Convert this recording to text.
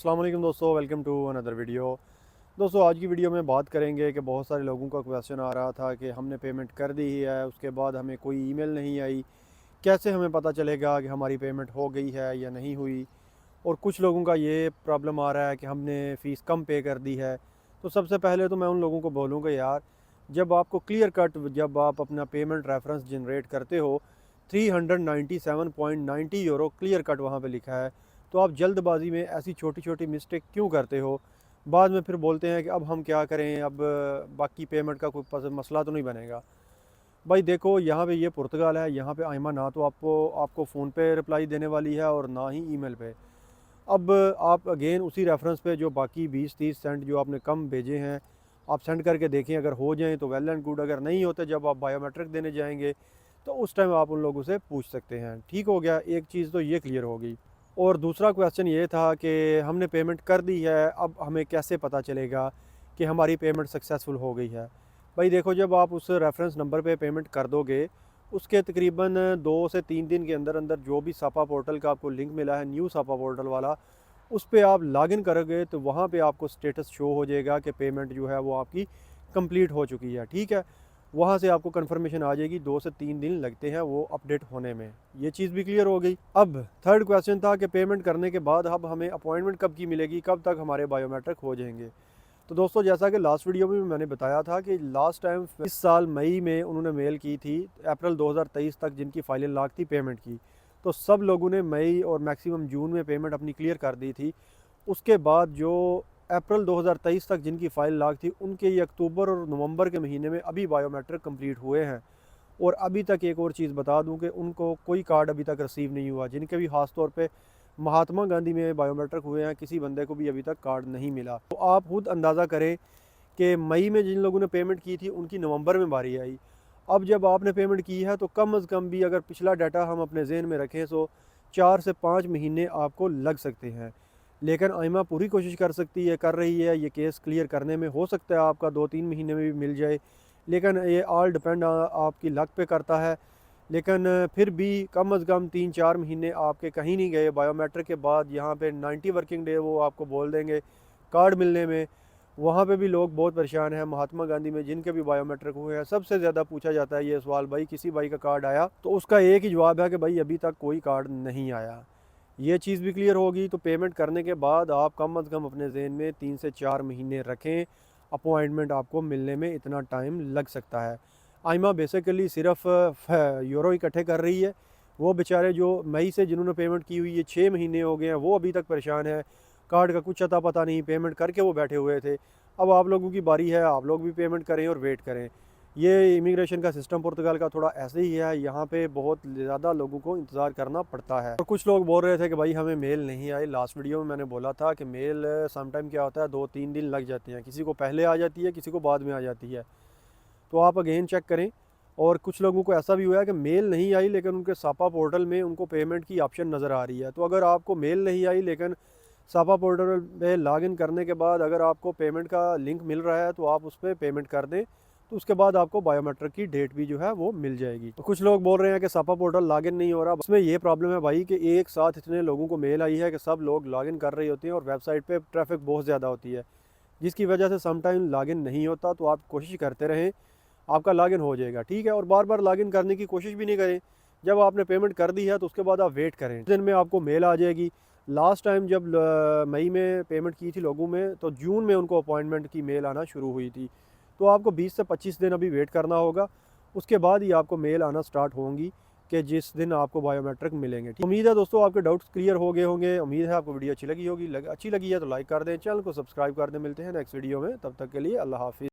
अस्सलाम वालेकुम दोस्तों, वेलकम टू अनदर वीडियो। दोस्तों आज की वीडियो में बात करेंगे कि बहुत सारे लोगों का क्वेश्चन आ रहा था कि हमने पेमेंट कर दी ही है, उसके बाद हमें कोई ईमेल नहीं आई, कैसे हमें पता चलेगा कि हमारी पेमेंट हो गई है या नहीं हुई। और कुछ लोगों का ये प्रॉब्लम आ रहा है कि हमने फ़ीस कम पे कर दी है। तो सबसे पहले तो मैं उन लोगों को बोलूँगा यार, जब आपको क्लियर कट जब आप अपना पेमेंट रेफरेंस जनरेट करते हो 397.90 यूरो क्लियर कट वहाँ पे लिखा है, तो आप जल्दबाजी में ऐसी छोटी छोटी मिस्टेक क्यों करते हो। बाद में फिर बोलते हैं कि अब हम क्या करें, अब बाकी पेमेंट का कोई मसला तो नहीं बनेगा। भाई देखो, यहाँ पे ये पुर्तगाल है, यहाँ पे आइमा ना तो आपको आपको फ़ोन पे रिप्लाई देने वाली है और ना ही ईमेल पे। अब आप अगेन उसी रेफरेंस पे जो बाकी 20-30 सेंट जो आपने कम भेजे हैं, आप सेंड करके देखें, अगर हो जाएँ तो वेल एंड गुड, अगर नहीं होते जब आप बायोमेट्रिक देने जाएंगे तो उस टाइम आप उन लोगों से पूछ सकते हैं। ठीक हो गया, एक चीज़ तो ये क्लियर हो गई। और दूसरा क्वेश्चन ये था कि हमने पेमेंट कर दी है, अब हमें कैसे पता चलेगा कि हमारी पेमेंट सक्सेसफुल हो गई है। भाई देखो, जब आप उस रेफरेंस नंबर पे पेमेंट कर दोगे, उसके तकरीबन 2 से 3 दिन के अंदर अंदर जो भी सापा पोर्टल का आपको लिंक मिला है, न्यू सापा पोर्टल वाला, उस पर आप लॉगिन करोगे तो वहाँ पे आपको स्टेटस शो हो जाएगा कि पेमेंट जो है वो आपकी कंप्लीट हो चुकी है। ठीक है, वहाँ से आपको कंफर्मेशन आ जाएगी, 2 से 3 दिन लगते हैं वो अपडेट होने में। ये चीज़ भी क्लियर हो गई। अब थर्ड क्वेश्चन था कि पेमेंट करने के बाद अब हमें अपॉइंटमेंट कब की मिलेगी, कब तक हमारे बायोमेट्रिक हो जाएंगे। तो दोस्तों, जैसा कि लास्ट वीडियो में मैंने बताया था कि लास्ट टाइम इस साल मई में उन्होंने मेल की थी, अप्रैल 2023 तक जिनकी फाइलें लाग थी पेमेंट की, तो सब लोगों ने मई और मैक्सिमम जून में पेमेंट अपनी क्लियर कर दी थी। उसके बाद जो अप्रैल 2023 तक जिनकी फ़ाइल लाग थी, उनके ये अक्टूबर और नवंबर के महीने में अभी बायोमेट्रिक कंप्लीट हुए हैं। और अभी तक एक और चीज़ बता दूं कि उनको कोई कार्ड अभी तक रिसीव नहीं हुआ, जिनके भी ख़ास तौर पे महात्मा गांधी में बायोमेट्रिक हुए हैं, किसी बंदे को भी अभी तक कार्ड नहीं मिला। तो आप खुद अंदाज़ा करें कि मई में जिन लोगों ने पेमेंट की थी उनकी नवंबर में बारी आई। अब जब आपने पेमेंट की है तो कम अज़ कम भी अगर पिछला डाटा हम अपने जहन में रखें तो 4 से 5 महीने आपको लग सकते हैं। लेकिन आइमा पूरी कोशिश कर रही है ये केस क्लियर करने में। हो सकता है आपका 2-3 महीने में भी मिल जाए, लेकिन ये ऑल डिपेंड आपकी लक पे करता है। लेकिन फिर भी कम अज़ कम 3-4 महीने आपके कहीं नहीं गए। बायोमेट्रिक के बाद यहाँ पे 90 वर्किंग डे वो आपको बोल देंगे कार्ड मिलने में। वहाँ पे भी लोग बहुत परेशान हैं। महात्मा गांधी में जिनके भी बायोमेट्रिक हुए हैं, सबसे ज़्यादा पूछा जाता है ये सवाल, भाई किसी भाई का कार्ड आया, तो उसका एक ही जवाब है कि भाई अभी तक कोई कार्ड नहीं आया। ये चीज़ भी क्लियर होगी। तो पेमेंट करने के बाद आप कम अज़ कम अपने जहन में 3 से 4 महीने रखें, अपॉइंटमेंट आपको मिलने में इतना टाइम लग सकता है। आइमा बेसिकली सिर्फ यूरो इकट्ठे कर रही है। वो बेचारे जो मई से जिन्होंने पेमेंट की हुई है 6 महीने हो गए हैं, वो अभी तक परेशान है। कार्ड का कुछ अता पता नहीं, पेमेंट करके वो बैठे हुए थे। अब आप लोगों की बारी है, आप लोग भी पेमेंट करें और वेट करें। ये इमिग्रेशन का सिस्टम पुर्तगाल का थोड़ा ऐसे ही है, यहाँ पे बहुत ज़्यादा लोगों को इंतज़ार करना पड़ता है। और कुछ लोग बोल रहे थे कि भाई हमें मेल नहीं आई। लास्ट वीडियो में मैंने बोला था कि मेल समटाइम क्या होता है, 2-3 दिन लग जाते हैं, किसी को पहले आ जाती है, किसी को बाद में आ जाती है। तो आप अगेन चेक करें। और कुछ लोगों को ऐसा भी हुआ है कि मेल नहीं आई लेकिन उनके सापा पोर्टल में उनको पेमेंट की ऑप्शन नज़र आ रही है। तो अगर आपको मेल नहीं आई लेकिन सापा पोर्टल पे लॉगिन करने के बाद अगर आपको पेमेंट का लिंक मिल रहा है तो आप उस पर पेमेंट कर दें, तो उसके बाद आपको बायोमेट्रिक की डेट भी जो है वो मिल जाएगी। तो कुछ लोग बोल रहे हैं कि सापा पोर्टल लॉगिन नहीं हो रहा। उसमें ये प्रॉब्लम है भाई कि एक साथ इतने लोगों को मेल आई है कि सब लोग लॉगिन कर रहे होते हैं और वेबसाइट पे ट्रैफिक बहुत ज़्यादा होती है, जिसकी वजह से समटाइम लॉगिन नहीं होता। तो आप कोशिश करते रहें, आपका लॉगिन हो जाएगा। ठीक है, और बार बार लॉगिन करने की कोशिश भी नहीं करें। जब आपने पेमेंट कर दी है तो उसके बाद आप वेट करें, दिन में आपको मेल आ जाएगी। लास्ट टाइम जब मई में पेमेंट की थी लोगों में, तो जून में उनको अपॉइंटमेंट की मेल आना शुरू हुई थी। तो आपको 20 से 25 दिन अभी वेट करना होगा, उसके बाद ही आपको मेल आना स्टार्ट होंगी कि जिस दिन आपको बायोमेट्रिक मिलेंगे। उम्मीद है दोस्तों आपके डाउट्स क्लियर हो गए होंगे। उम्मीद है आपको वीडियो अच्छी लगी होगी। अच्छी लगी है तो लाइक कर दें, चैनल को सब्सक्राइब कर दें। मिलते हैं नेक्स्ट वीडियो में, तब तक के लिए अल्लाह हाफिज़।